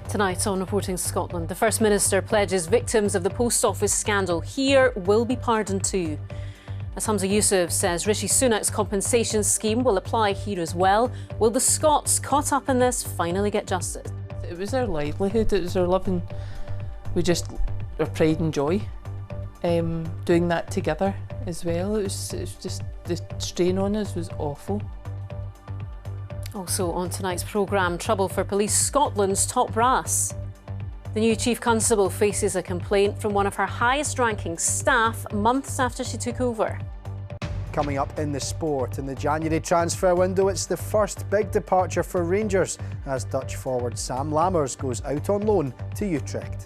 Tonight on Reporting Scotland, the First Minister pledges victims of the Post Office scandal here will be pardoned too. As Hamza Yusuf says, Rishi Sunak's compensation scheme will apply here as well. Will the Scots caught up in this finally get justice? It was our livelihood, it was our living, our pride and joy. Doing that together as well, it was just, the strain on us was awful. Also on tonight's programme, trouble for Police Scotland's top brass. The new Chief Constable faces a complaint from one of her highest-ranking staff months after she took over. Coming up in the sport, in the January transfer window, it's the first big departure for Rangers as Dutch forward Sam Lammers goes out on loan to Utrecht.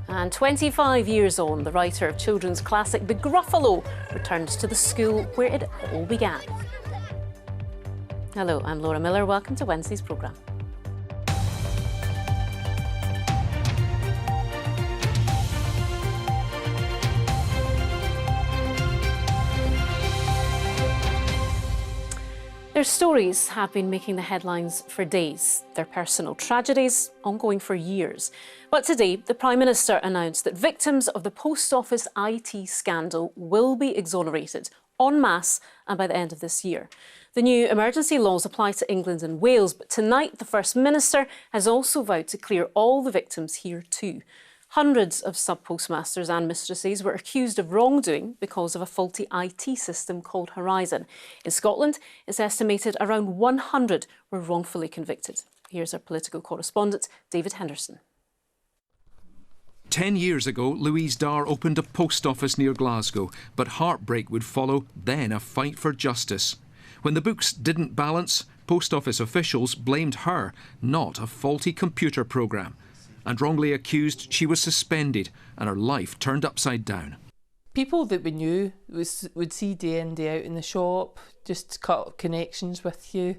And 25 years on, the writer of children's classic The Gruffalo returns to the school where it all began. Hello, I'm Laura Miller. Welcome to Wednesday's programme. Their stories have been making the headlines for days, their personal tragedies ongoing for years. But today, the Prime Minister announced that victims of the Post Office IT scandal will be exonerated en masse and by the end of this year. The new emergency laws apply to England and Wales, but tonight the First Minister has also vowed to clear all the victims here too. Hundreds of sub-postmasters and mistresses were accused of wrongdoing because of a faulty IT system called Horizon. In Scotland, it's estimated around 100 were wrongfully convicted. Here's our political correspondent, David Henderson. 10 years ago, Louise Darr opened a post office near Glasgow, but heartbreak would follow, then a fight for justice. When the books didn't balance, post office officials blamed her, not a faulty computer programme. And wrongly accused, she was suspended and her life turned upside down. People that we knew would see day in, day out in the shop, just cut up connections with you.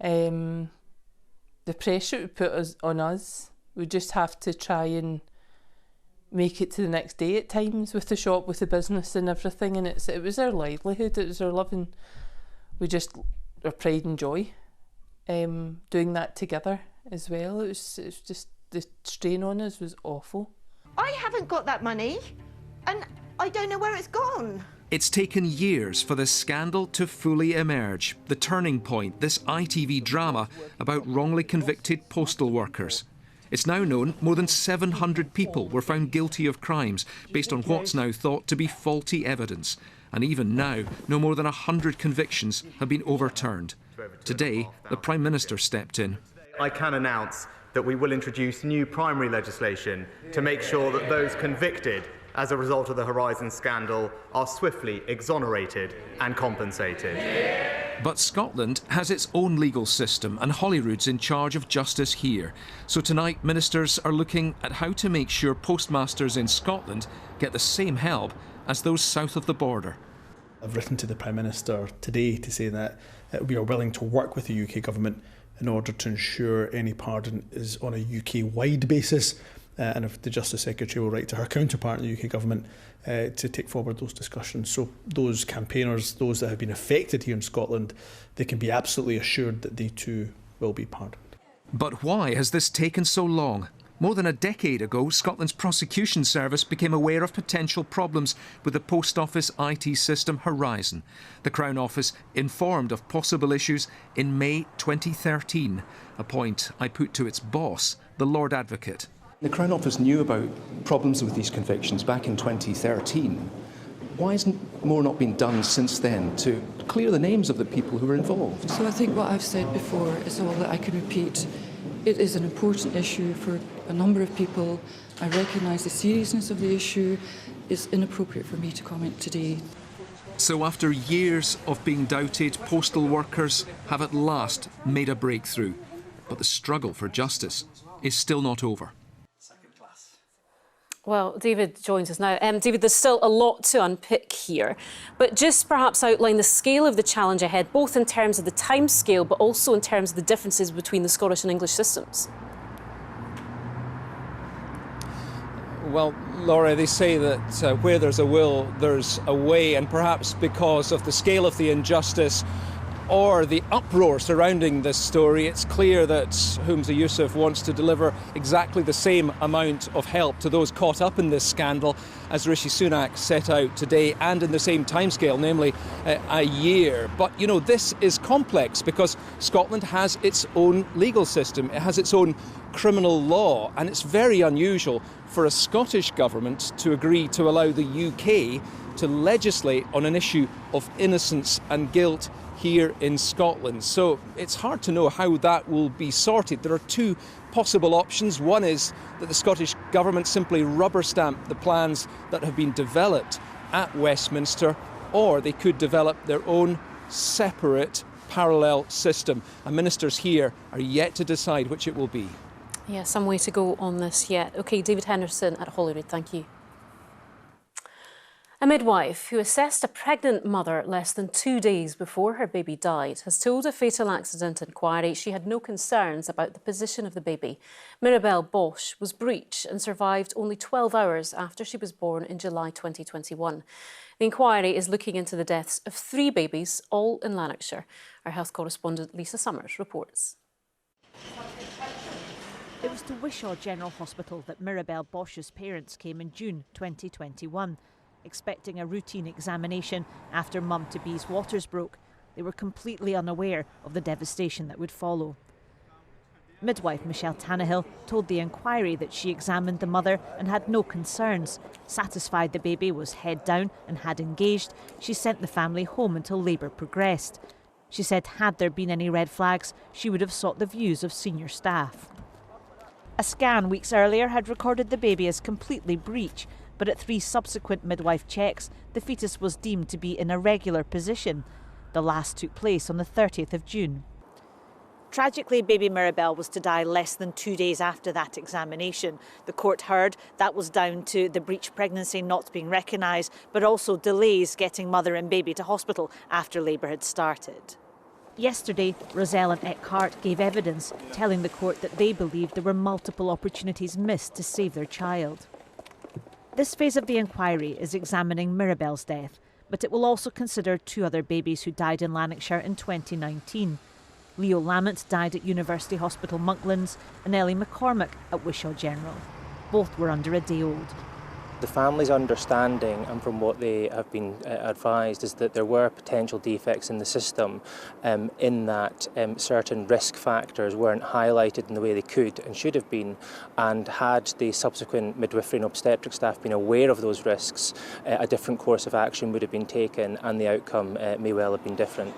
The pressure it would put on us, we'd just have to try and make it to the next day at times with the shop, with the business and everything. And it was our livelihood, it was our living, our pride and joy. Doing that together as well, it was just, the strain on us was awful. I haven't got that money and I don't know where it's gone. It's taken years for this scandal to fully emerge. The turning point, this ITV drama about wrongly convicted postal workers. It's now known more than 700 people were found guilty of crimes based on what's now thought to be faulty evidence. And even now, no more than 100 convictions have been overturned. Today, the Prime Minister stepped in. I can announce that we will introduce new primary legislation to make sure that those convicted as a result of the Horizon scandal are swiftly exonerated and compensated. But Scotland has its own legal system and Holyrood's in charge of justice here. So tonight, ministers are looking at how to make sure postmasters in Scotland get the same help as those south of the border. I've written to the Prime Minister today to say that we are willing to work with the UK Government in order to ensure any pardon is on a UK-wide basis, and if the Justice Secretary will write to her counterpart in the UK Government to take forward those discussions. So those campaigners, those that have been affected here in Scotland, they can be absolutely assured that they too will be pardoned. But why has this taken so long? More than a decade ago, Scotland's prosecution service became aware of potential problems with the Post Office IT system Horizon. The Crown Office informed of possible issues in May 2013, a point I put to its boss, the Lord Advocate. The Crown Office knew about problems with these convictions back in 2013. Why hasn't more not been done since then to clear the names of the people who were involved? So I think what I've said before is all that I can repeat. It is an important issue for a number of people. I recognise the seriousness of the issue. It's inappropriate for me to comment today. So after years of being doubted, postal workers have at last made a breakthrough. But the struggle for justice is still not over. Well, David joins us now. David, there's still a lot to unpick here, but just perhaps outline the scale of the challenge ahead, both in terms of the timescale, but also in terms of the differences between the Scottish and English systems. Well, Laura, they say that where there's a will, there's a way, and perhaps because of the scale of the injustice, or the uproar surrounding this story, it's clear that Humza Yousaf wants to deliver exactly the same amount of help to those caught up in this scandal as Rishi Sunak set out today, and in the same timescale, namely a year. But, you know, this is complex because Scotland has its own legal system. It has its own criminal law, and it's very unusual for a Scottish government to agree to allow the UK to legislate on an issue of innocence and guilt here in Scotland. So it's hard to know how that will be sorted. There are two possible options. One is that the Scottish Government simply rubber stamp the plans that have been developed at Westminster, or they could develop their own separate parallel system. And ministers here are yet to decide which it will be. Yeah, some way to go on this yet. OK, David Henderson at Holyrood, thank you. A midwife who assessed a pregnant mother less than 2 days before her baby died has told a fatal accident inquiry she had no concerns about the position of the baby. Mirabelle Bosch was breech and survived only 12 hours after she was born in July 2021. The inquiry is looking into the deaths of 3 babies, all in Lanarkshire. Our health correspondent Lisa Summers reports. It was to Wishaw General Hospital that Mirabelle Bosch's parents came in June 2021. Expecting a routine examination after mum-to-be's waters broke. They were completely unaware of the devastation that would follow. Midwife Michelle Tannehill told the inquiry that she examined the mother and had no concerns. Satisfied the baby was head down and had engaged, she sent the family home until labour progressed. She said had there been any red flags, she would have sought the views of senior staff. A scan weeks earlier had recorded the baby as completely breech, but at 3 subsequent midwife checks, the fetus was deemed to be in a regular position. The last took place on the 30th of June. Tragically, baby Mirabelle was to die less than 2 days after that examination. The court heard that was down to the breech pregnancy not being recognised, but also delays getting mother and baby to hospital after labour had started. Yesterday, Roselle and Eckhart gave evidence, telling the court that they believed there were multiple opportunities missed to save their child. This phase of the inquiry is examining Mirabelle's death, but it will also consider 2 other babies who died in Lanarkshire in 2019. Leo Lamont died at University Hospital Monklands and Ellie McCormack at Wishaw General. Both were under a day old. The family's understanding, and from what they have been advised, is that there were potential defects in the system in that certain risk factors weren't highlighted in the way they could and should have been, and had the subsequent midwifery and obstetric staff been aware of those risks, a different course of action would have been taken and the outcome may well have been different.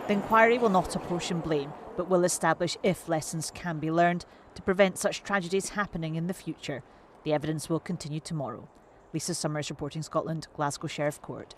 The inquiry will not apportion blame, but will establish if lessons can be learned to prevent such tragedies happening in the future. The evidence will continue tomorrow. Lisa Summers reporting Scotland, Glasgow Sheriff Court.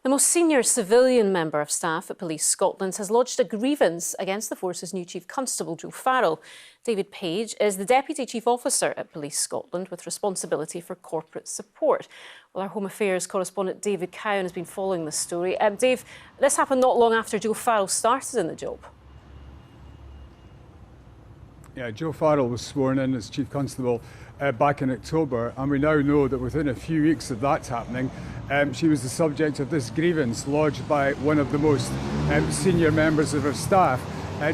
The most senior civilian member of staff at Police Scotland has lodged a grievance against the force's new Chief Constable, Joe Farrell. David Page is the Deputy Chief Officer at Police Scotland with responsibility for corporate support. Well, our Home Affairs correspondent David Cowan has been following this story. Dave, this happened not long after Joe Farrell started in the job. Yeah, Joe Farrell was sworn in as Chief Constable back in October, and we now know that within a few weeks of that happening, she was the subject of this grievance lodged by one of the most senior members of her staff.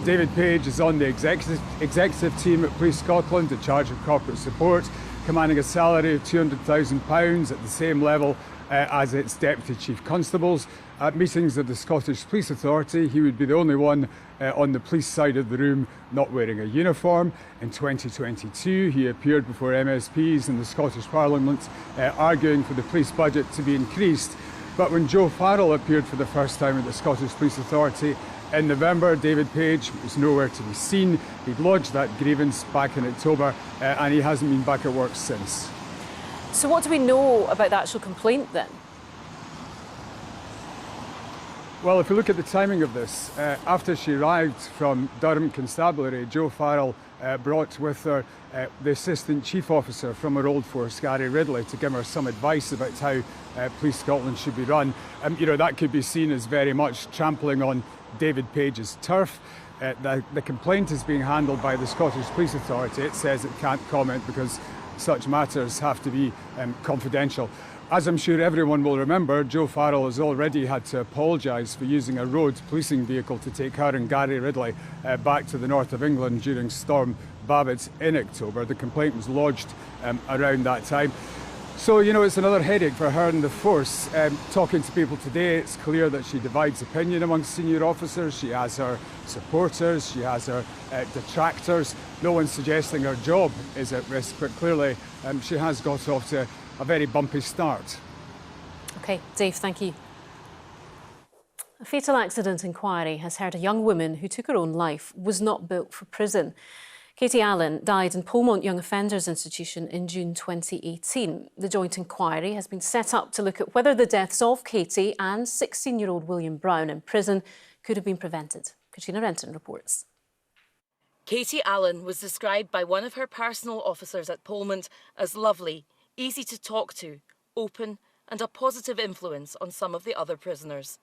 David Page is on the executive team at Police Scotland in charge of corporate support, commanding a salary of £200,000 at the same level as its Deputy Chief Constables. At meetings of the Scottish Police Authority, he would be the only one on the police side of the room not wearing a uniform. In 2022, he appeared before MSPs in the Scottish Parliament arguing for the police budget to be increased. But when Joe Farrell appeared for the first time at the Scottish Police Authority in November, David Page was nowhere to be seen. He'd lodged that grievance back in October and he hasn't been back at work since. So what do we know about the actual complaint then? Well, if you look at the timing of this, after she arrived from Durham Constabulary, Joe Farrell brought with her the Assistant Chief Officer from her old force, Gary Ridley, to give her some advice about how Police Scotland should be run. You know, that could be seen as very much trampling on David Page's turf. The complaint is being handled by the Scottish Police Authority. It says it can't comment because such matters have to be confidential. As I'm sure everyone will remember, Joe Farrell has already had to apologise for using a road policing vehicle to take her and Gary Ridley back to the north of England during Storm Babbitt in October. The complaint was lodged around that time. So, you know, it's another headache for her and the force. Talking to people today, it's clear that she divides opinion among senior officers. She has her supporters, she has her detractors. No one's suggesting her job is at risk, but clearly she has got off to a very bumpy start. OK, Dave, thank you. A fatal accident inquiry has heard a young woman who took her own life was not built for prison. Katie Allen died in Polmont Young Offenders Institution in June 2018. The joint inquiry has been set up to look at whether the deaths of Katie and 16-year-old William Brown in prison could have been prevented. Katrina Renton reports. Katie Allen was described by one of her personal officers at Polmont as lovely, easy to talk to, open and a positive influence on some of the other prisoners.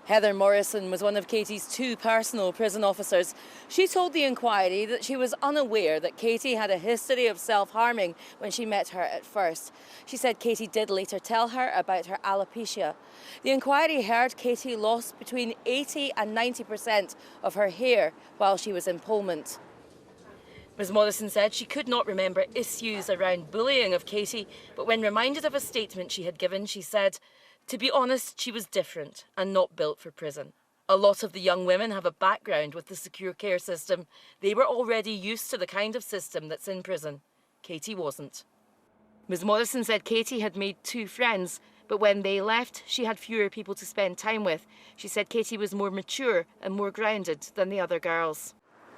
Heather Morrison was one of Katie's 2 personal prison officers. She told the inquiry that she was unaware that Katie had a history of self-harming when she met her at first. She said Katie did later tell her about her alopecia. The inquiry heard Katie lost between 80 and 90% of her hair while she was in Polmont. Ms Morrison said she could not remember issues around bullying of Katie, but when reminded of a statement she had given, she said, "To be honest, she was different and not built for prison. A lot of the young women have a background with the secure care system. They were already used to the kind of system that's in prison. Katie wasn't." Ms Morrison said Katie had made 2 friends, but when they left, she had fewer people to spend time with. She said Katie was more mature and more grounded than the other girls.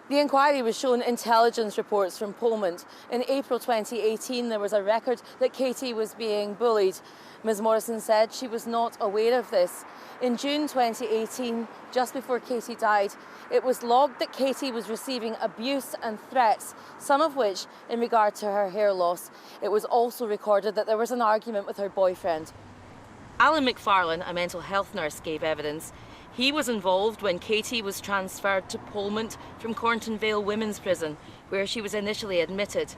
The inquiry was shown intelligence reports from Polmont. In April 2018, there was a record that Katie was being bullied. Ms Morrison said she was not aware of this. In June 2018, just before Katie died, it was logged that Katie was receiving abuse and threats, some of which in regard to her hair loss. It was also recorded that there was an argument with her boyfriend. Alan McFarlane, a mental health nurse, gave evidence. He was involved when Katie was transferred to Polmont from Cornton Vale Women's Prison, where she was initially admitted.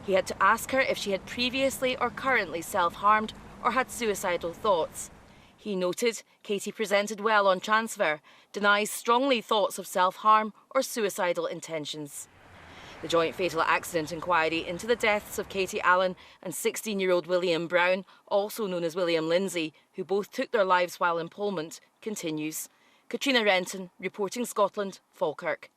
He had to ask her if she had previously or currently self-harmed or had suicidal thoughts. He noted Katie presented well on transfer, denies strongly thoughts of self-harm or suicidal intentions. The joint fatal accident inquiry into the deaths of Katie Allen and 16-year-old William Brown, also known as William Lindsay, who both took their lives while in Polmont, continues. Katrina Renton, reporting Scotland, Falkirk.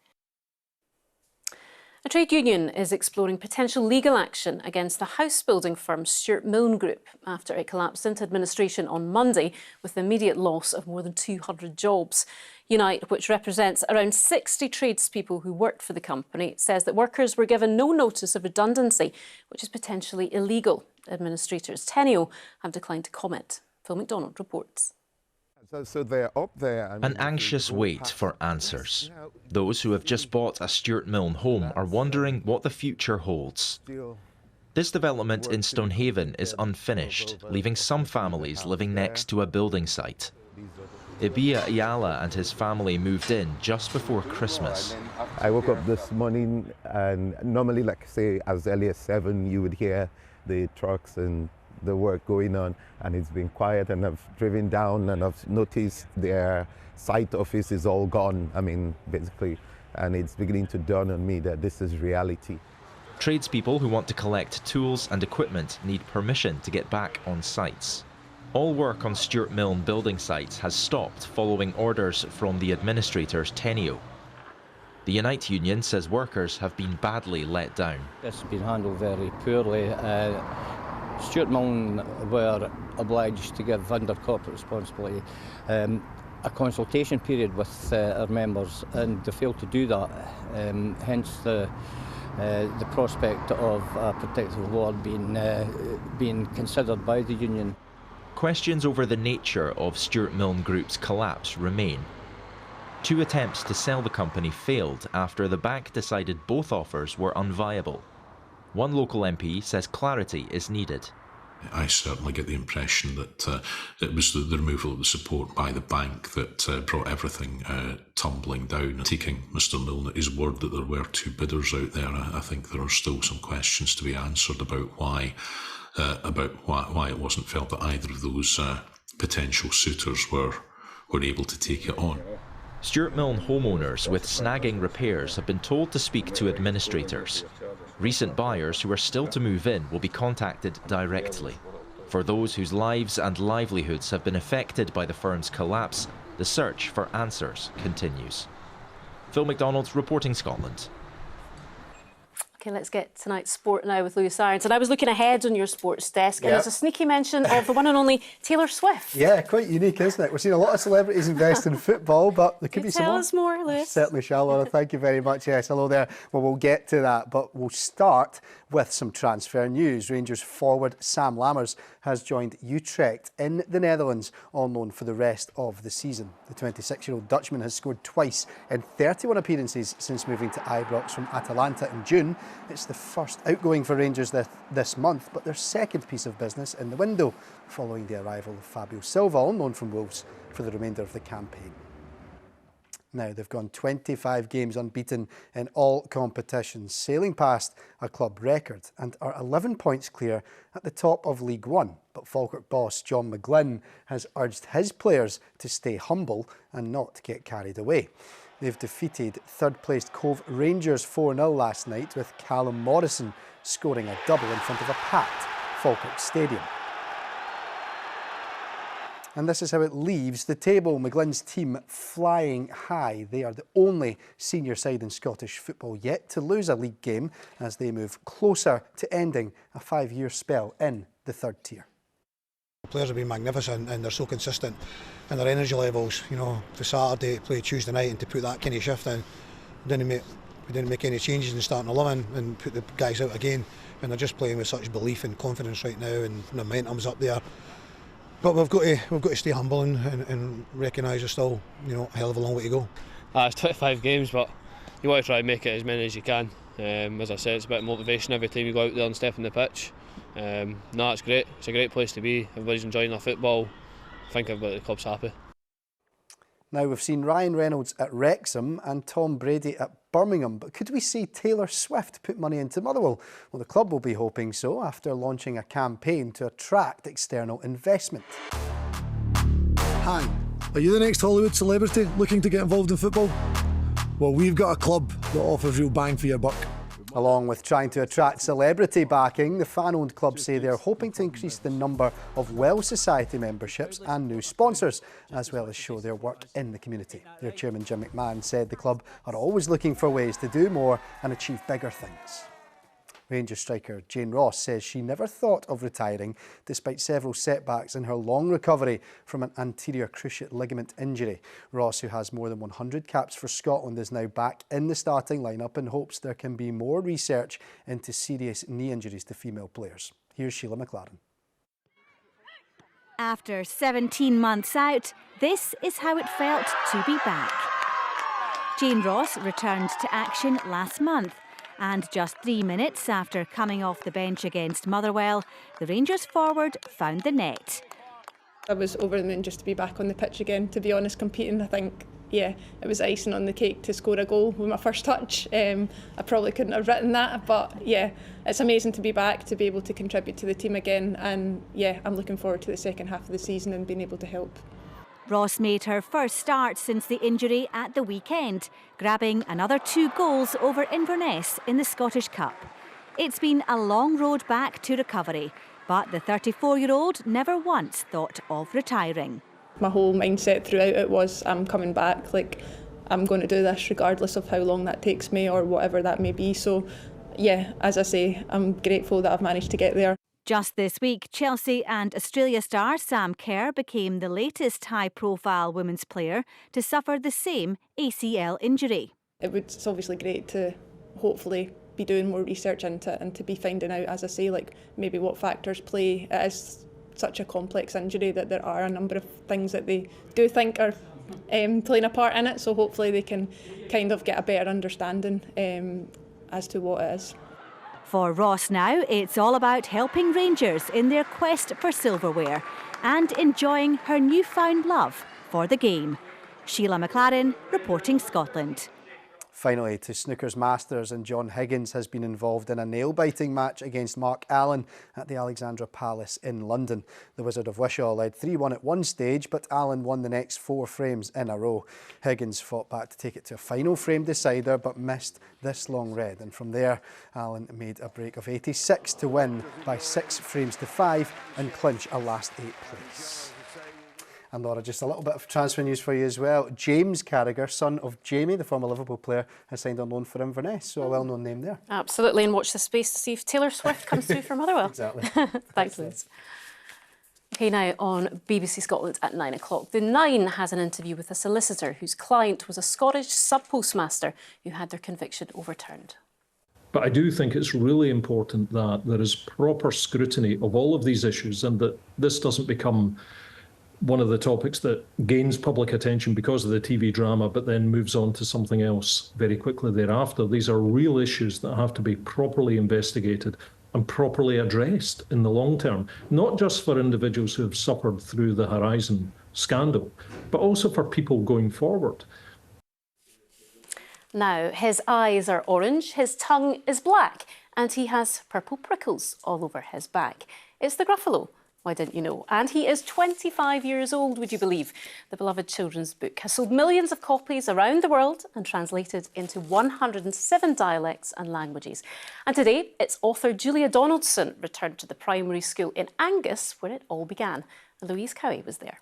A trade union is exploring potential legal action against the house building firm Stuart Milne Group after it collapsed into administration on Monday with the immediate loss of more than 200 jobs. Unite, which represents around 60 tradespeople who worked for the company, says that workers were given no notice of redundancy, which is potentially illegal. Administrators Tenio have declined to comment. Phil McDonald reports. So they're up there. An anxious wait for answers. Those who have just bought a Stuart Milne home are wondering what the future holds. This development in Stonehaven is unfinished, leaving some families living next to a building site. Ibiya Ayala and his family moved in just before Christmas. I woke up this morning and normally, like say, as early as 7, you would hear the trucks and the work going on, and it's been quiet, and I've driven down and I've noticed their site office is all gone, basically, and it's beginning to dawn on me that this is reality. Tradespeople who want to collect tools and equipment need permission to get back on sites. All work on Stuart Milne building sites has stopped following orders from the administrators Tenio. The Unite union says workers have been badly let down. This has been handled very poorly. Stuart Milne were obliged to give, under corporate responsibility, a consultation period with our members, and they failed to do that. Hence the prospect of a protective law being considered by the union. Questions over the nature of Stuart Milne Group's collapse remain. 2 attempts to sell the company failed after the bank decided both offers were unviable. One local MP says clarity is needed. I certainly get the impression that it was the removal of the support by the bank that brought everything tumbling down. Taking Mr Milne at his word that there were 2 bidders out there, I think there are still some questions to be answered about why about why it wasn't felt that either of those potential suitors were able to take it on. Stewart Milne homeowners with snagging repairs have been told to speak to administrators. Recent buyers who are still to move in will be contacted directly. For those whose lives and livelihoods have been affected by the firm's collapse, the search for answers continues. Phil McDonald, reporting Scotland. Okay, let's get tonight's sport now with Lewis Irons. And I was looking ahead on your sports desk, and there's a sneaky mention of the one and only Taylor Swift. Yeah, quite unique, isn't it? We're seeing a lot of celebrities invest in football, but there could be some more. Tell us more, Lewis. Certainly shall, Laura. Thank you very much. Yes, hello there. Well, we'll get to that, but we'll start with some transfer news. Rangers forward Sam Lammers has joined Utrecht in the Netherlands on loan for the rest of the season. The 26-year-old Dutchman has scored twice in 31 appearances since moving to Ibrox from Atalanta in June. It's the first outgoing for Rangers this month, but their second piece of business in the window, following the arrival of Fabio Silva on loan from Wolves for the remainder of the campaign. Now, they've gone 25 games unbeaten in all competitions, sailing past a club record, and are 11 points clear at the top of League One. But Falkirk boss John McGlynn has urged his players to stay humble and not get carried away. They've defeated third-placed Cove Rangers 4-0 last night, with Callum Morrison scoring a double in front of a packed Falkirk Stadium. And this is how it leaves the table. McGlynn's team flying high. They are the only senior side in Scottish football yet to lose a league game as they move closer to ending a 5-year spell in the third tier. The players have been magnificent and they're so consistent in their energy levels. You know, for Saturday to play Tuesday night and to put that kind of shift in, we didn't make any changes in starting 11 and put the guys out again. And they're just playing with such belief and confidence right now, and momentum's up there. But we've got to stay humble and recognise there's still, you know, a hell of a long way to go. It's 25 games, but you want to try and make it as many as you can. As I said, it's a bit of motivation every time you go out there and step on the pitch. No, it's great. It's a great place to be. Everybody's enjoying their football. I think everybody at the club's happy. Now, we've seen Ryan Reynolds at Wrexham and Tom Brady at Birmingham, but could we see Taylor Swift put money into Motherwell? Well, the club will be hoping so after launching a campaign to attract external investment. Hi, are you the next Hollywood celebrity looking to get involved in football? Well, we've got a club that offers real bang for your buck. Along with trying to attract celebrity backing, the fan-owned clubs say they're hoping to increase the number of Well Society memberships and new sponsors, as well as show their work in the community. Their chairman Jim McMahon said the club are always looking for ways to do more and achieve bigger things. Rangers striker Jane Ross says she never thought of retiring despite several setbacks in her long recovery from an anterior cruciate ligament injury. Ross, who has more than 100 caps for Scotland, is now back in the starting lineup and hopes there can be more research into serious knee injuries to female players. Here's Sheila McLaren. After 17 months out, this is how it felt to be back. Jane Ross returned to action last month. And just 3 minutes after coming off the bench against Motherwell, the Rangers forward found the net. I was over the moon just to be back on the pitch again, to be honest, competing. I think, yeah, it was icing on the cake to score a goal with my first touch. I probably couldn't have written that, but yeah, it's amazing to be back, to be able to contribute to the team again. And yeah, I'm looking forward to the second half of the season and being able to help. Ross made her first start since the injury at the weekend, grabbing another 2 goals over Inverness in the Scottish Cup. It's been a long road back to recovery, but the 34-year-old never once thought of retiring. My whole mindset throughout it was I'm coming back, like I'm going to do this regardless of how long that takes me or whatever that may be. So yeah, as I say, I'm grateful that I've managed to get there. Just this week, Chelsea and Australia star Sam Kerr became the latest high-profile women's player to suffer the same ACL injury. It's obviously great to hopefully be doing more research into it and to be finding out, as I say, like maybe what factors play. It is such a complex injury that there are a number of things that they do think are playing a part in it, so hopefully they can kind of get a better understanding as to what it is. For Ross now, it's all about helping Rangers in their quest for silverware and enjoying her newfound love for the game. Sheila McLaren, reporting Scotland. Finally, to snooker's Masters, and John Higgins has been involved in a nail-biting match against Mark Allen at the Alexandra Palace in London. The Wizard of Wishaw led 3-1 at one stage, but Allen won the next 4 frames in a row. Higgins fought back to take it to a final frame decider, but missed this long red. And from there, Allen made a break of 86 to win by 6 frames to 5 and clinch a last 8th place. And Laura, just a little bit of transfer news for you as well. James Carragher, son of Jamie, the former Liverpool player, has signed on loan for Inverness, so a well-known name there. Absolutely, and watch the space to see if Taylor Swift comes through from Motherwell. Exactly. Thanks, Liz. OK, now on BBC Scotland at 9 o'clock, The Nine has an interview with a solicitor whose client was a Scottish sub-postmaster who had their conviction overturned. But I do think it's really important that there is proper scrutiny of all of these issues and that this doesn't become one of the topics that gains public attention because of the TV drama, but then moves on to something else very quickly thereafter. These are real issues that have to be properly investigated and properly addressed in the long term, not just for individuals who have suffered through the Horizon scandal, but also for people going forward. Now, his eyes are orange, his tongue is black, and he has purple prickles all over his back. It's the Gruffalo. Why didn't you know? And he is 25 years old, would you believe? The beloved children's book has sold millions of copies around the world and translated into 107 dialects and languages. And today, its author Julia Donaldson returned to the primary school in Angus, where it all began. And Louise Cowie was there.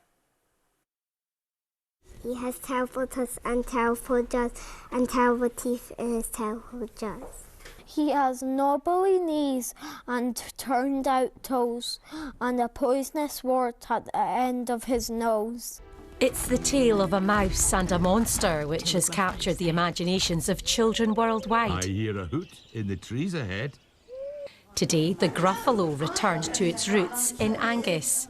He has terrible tusks and terrible jaws and terrible teeth in his terrible jaws. He has knobbly knees and turned out toes and a poisonous wart at the end of his nose. It's the tale of a mouse and a monster which has captured the imaginations of children worldwide. I hear a hoot in the trees ahead. Today, the Gruffalo returned to its roots in Angus.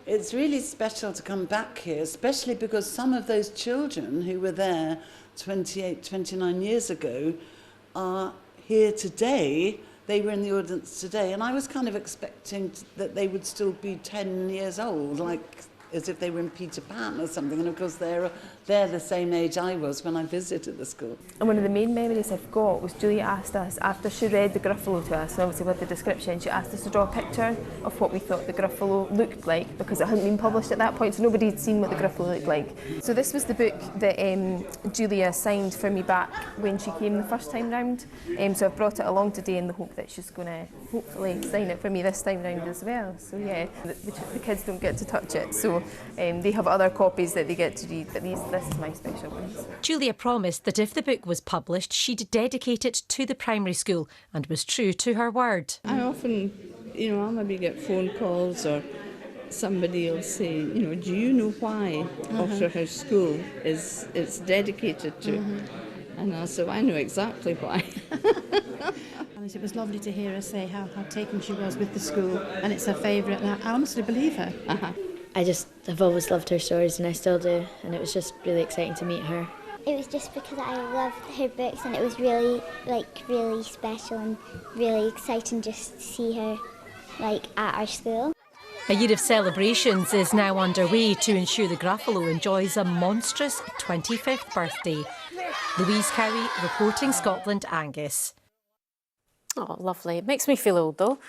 It's really special to come back here, especially because some of those children who were there 28, 29 years ago are here today. They were in the audience today, and I was kind of expecting that they would still be 10 years old, like as if they were in Peter Pan or something, and of course they're the same age I was when I visited the school. And one of the main memories I've got was Julia asked us, after she read the Gruffalo to us, and obviously with the description, she asked us to draw a picture of what we thought the Gruffalo looked like, because it hadn't been published at that point, so nobody had seen what the Gruffalo looked like. So this was the book that Julia signed for me back when she came the first time round. So I've brought it along today in the hope that she's going to hopefully sign it for me this time round as well. So yeah, the kids don't get to touch it, so they have other copies that they get to read, but this is my special ones. Julia promised that if the book was published, she'd dedicate it to the primary school, and was true to her word. I often, I'll maybe get phone calls or somebody will say, do you know why Oxford House School it's dedicated to? And I'll say, well, I know exactly why. It was lovely to hear her say how taken she was with the school, and it's her favourite, and I honestly believe her. I've always loved her stories, and I still do, and it was just really exciting to meet her. It was just because I loved her books, and it was really special and really exciting just to see her at our school. A year of celebrations is now underway to ensure the Gruffalo enjoys a monstrous 25th birthday. Louise Cowie, reporting Scotland, Angus. Oh, lovely. It makes me feel old, though.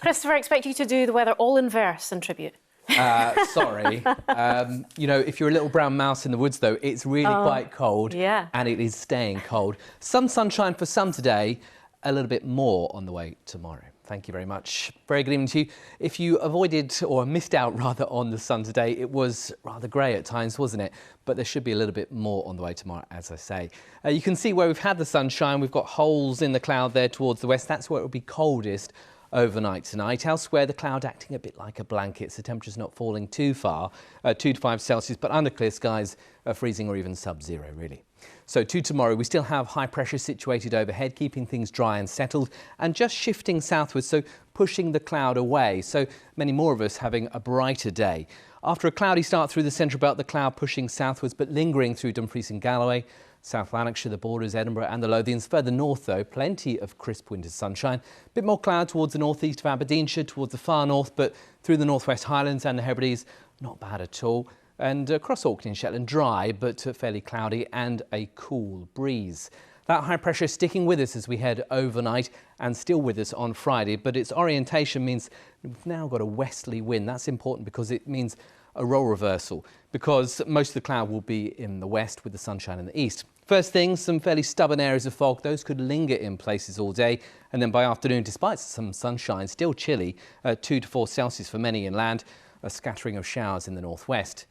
Christopher, I expect you to do the weather all in verse and tribute. Sorry. If you're a little brown mouse in the woods, though, it's really quite cold. Yeah. And it is staying cold. Some sunshine for some today, a little bit more on the way tomorrow. Thank you very much. Very good evening to you. If you avoided or missed out rather on the sun today, it was rather grey at times, wasn't it? But there should be a little bit more on the way tomorrow, as I say. You can see where we've had the sunshine. We've got holes in the cloud there towards the west. That's where it will be coldest overnight tonight. Elsewhere, the cloud acting a bit like a blanket, so temperature's not falling too far, 2 to 5 Celsius, but under clear skies, freezing or even sub-zero, really. So to tomorrow, we still have high pressure situated overhead, keeping things dry and settled, and just shifting southwards, so pushing the cloud away. So many more of us having a brighter day. After a cloudy start through the central belt, the cloud pushing southwards, but lingering through Dumfries and Galloway, South Lanarkshire, the Borders, Edinburgh and the Lothians. Further north, though, plenty of crisp winter sunshine. A bit more cloud towards the northeast of Aberdeenshire, towards the far north, but through the northwest Highlands and the Hebrides, not bad at all. And across Orkney and Shetland, dry but fairly cloudy and a cool breeze. That high pressure sticking with us as we head overnight and still with us on Friday, but its orientation means we've now got a westerly wind. That's important because it means a role reversal, because most of the cloud will be in the west with the sunshine in the east. First thing, some fairly stubborn areas of fog. Those could linger in places all day, and then by afternoon, despite some sunshine, still chilly, 2 to 4 Celsius for many inland, a scattering of showers in the northwest.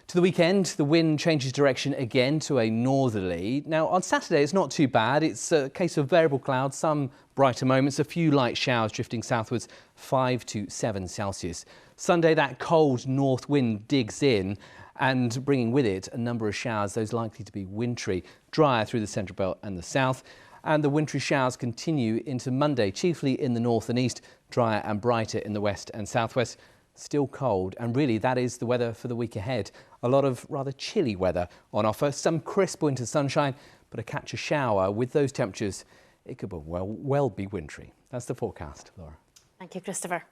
To the weekend, the wind changes direction again to a northerly. Now, on Saturday, it's not too bad. It's a case of variable clouds, some brighter moments, a few light showers drifting southwards, 5 to 7 Celsius. Sunday, that cold north wind digs in and bringing with it a number of showers, those likely to be wintry, drier through the central belt and the south. And the wintry showers continue into Monday, chiefly in the north and east, drier and brighter in the west and southwest. Still cold, and really that is the weather for the week ahead. A lot of rather chilly weather on offer, some crisp winter sunshine, but a catch of shower. With those temperatures, it could well be wintry. That's the forecast, Laura. Thank you, Christopher.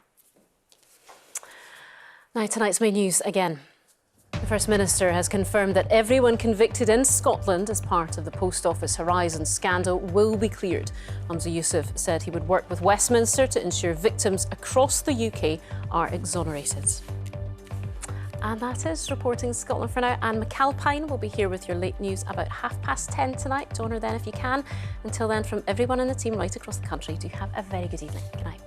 Now, tonight's main news again. The First Minister has confirmed that everyone convicted in Scotland as part of the Post Office Horizon scandal will be cleared. Humza Yousaf said he would work with Westminster to ensure victims across the UK are exonerated. And that is Reporting Scotland for now. Anne McAlpine will be here with your late news about 10:30 tonight. Join her then if you can. Until then, from everyone in the team right across the country, do have a very good evening. Good night.